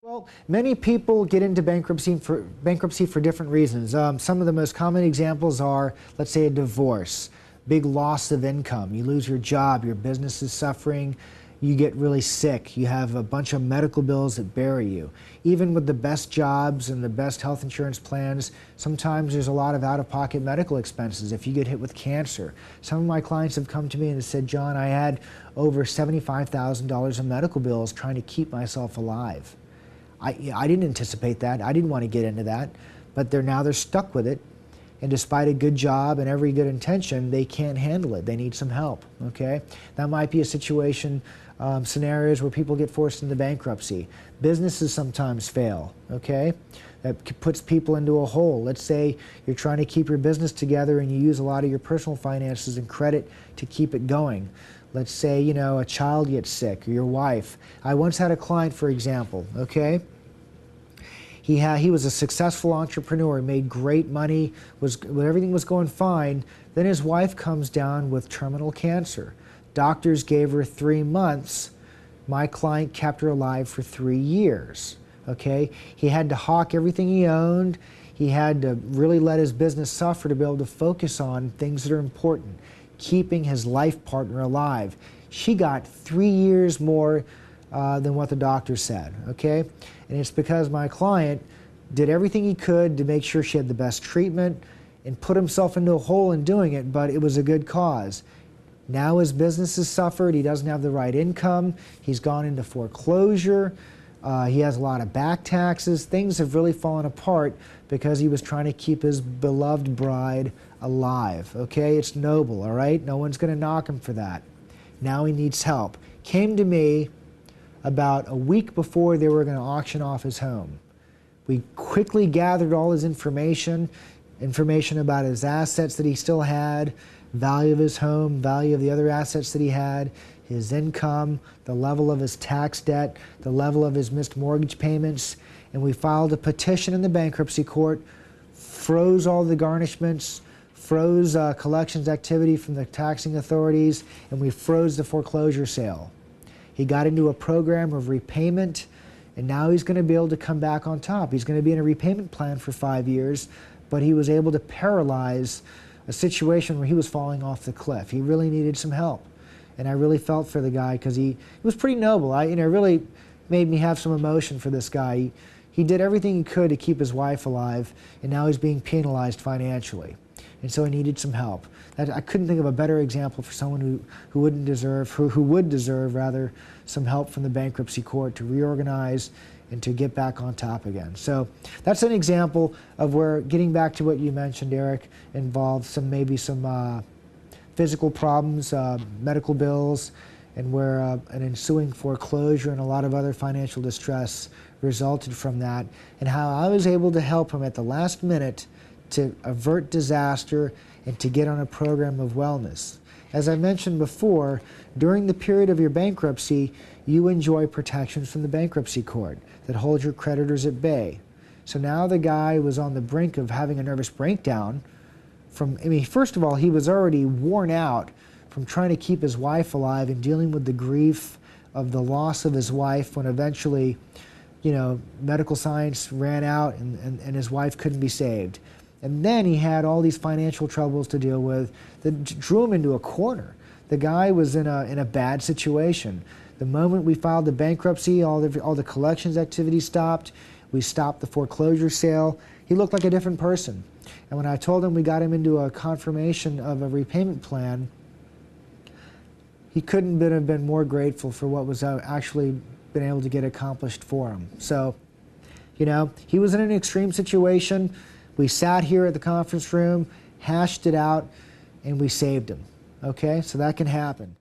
Well, many people get into bankruptcy for different reasons. Some of the most common examples are, let's say, a divorce, big loss of income. You lose your job, your business is suffering, you get really sick, you have a bunch of medical bills that bury you. Even with the best jobs and the best health insurance plans, sometimes there's a lot of out-of-pocket medical expenses if you get hit with cancer. Some of my clients have come to me and said, John, I had over $75,000 in medical bills trying to keep myself alive. I didn't anticipate that. I didn't want to get into that, but now they're stuck with it. And despite a good job and every good intention, they can't handle it. They need some help, okay? That might be a situation, scenarios where people get forced into bankruptcy. Businesses sometimes fail, okay? That puts people into a hole. Let's say you're trying to keep your business together and you use a lot of your personal finances and credit to keep it going. Let's say, you know, a child gets sick, or your wife. I once had a client, for example, okay? He was a successful entrepreneur, made great money, everything was going fine. Then his wife comes down with terminal cancer. Doctors gave her 3 months. My client kept her alive for 3 years, okay? He had to hawk everything he owned. He had to really let his business suffer to be able to focus on things that are important, keeping his life partner alive. She got 3 years more than what the doctor said, okay? And it's because my client did everything he could to make sure she had the best treatment and put himself into a hole in doing it, but it was a good cause. Now his business has suffered, he doesn't have the right income, he's gone into foreclosure, he has a lot of back taxes, things have really fallen apart because he was trying to keep his beloved bride alive, okay? It's noble, all right? No one's gonna knock him for that. Now he needs help. Came to me about a week before they were going to auction off his home. We quickly gathered all his information about his assets that he still had, value of his home, value of the other assets that he had, his income, the level of his tax debt, the level of his missed mortgage payments, and we filed a petition in the bankruptcy court, froze all the garnishments, froze collections activity from the taxing authorities, and we froze the foreclosure sale. He got into a program of repayment, and now he's going to be able to come back on top. He's going to be in a repayment plan for 5 years, but he was able to paralyze a situation where he was falling off the cliff. He really needed some help, and I really felt for the guy because he was pretty noble. It really made me have some emotion for this guy. He did everything he could to keep his wife alive, and now he's being penalized financially. And so he needed some help. I couldn't think of a better example for someone who would deserve rather some help from the bankruptcy court to reorganize and to get back on top again. So that's an example of where getting back to what you mentioned, Eric, involved maybe some physical problems, medical bills, and where an ensuing foreclosure and a lot of other financial distress resulted from that, and how I was able to help him at the last minute to avert disaster and to get on a program of wellness. As I mentioned before, during the period of your bankruptcy, you enjoy protections from the bankruptcy court that hold your creditors at bay. So now the guy was on the brink of having a nervous breakdown first of all, he was already worn out from trying to keep his wife alive and dealing with the grief of the loss of his wife when eventually, you know, medical science ran out and his wife couldn't be saved. And then he had all these financial troubles to deal with that drew him into a corner. The guy was in a bad situation. The moment we filed the bankruptcy, all the collections activity stopped. We stopped the foreclosure sale. He looked like a different person. And when I told him we got him into a confirmation of a repayment plan, he couldn't have been more grateful for what was actually been able to get accomplished for him. So, you know, he was in an extreme situation. We sat here at the conference room, hashed it out, and we saved him. Okay, so that can happen.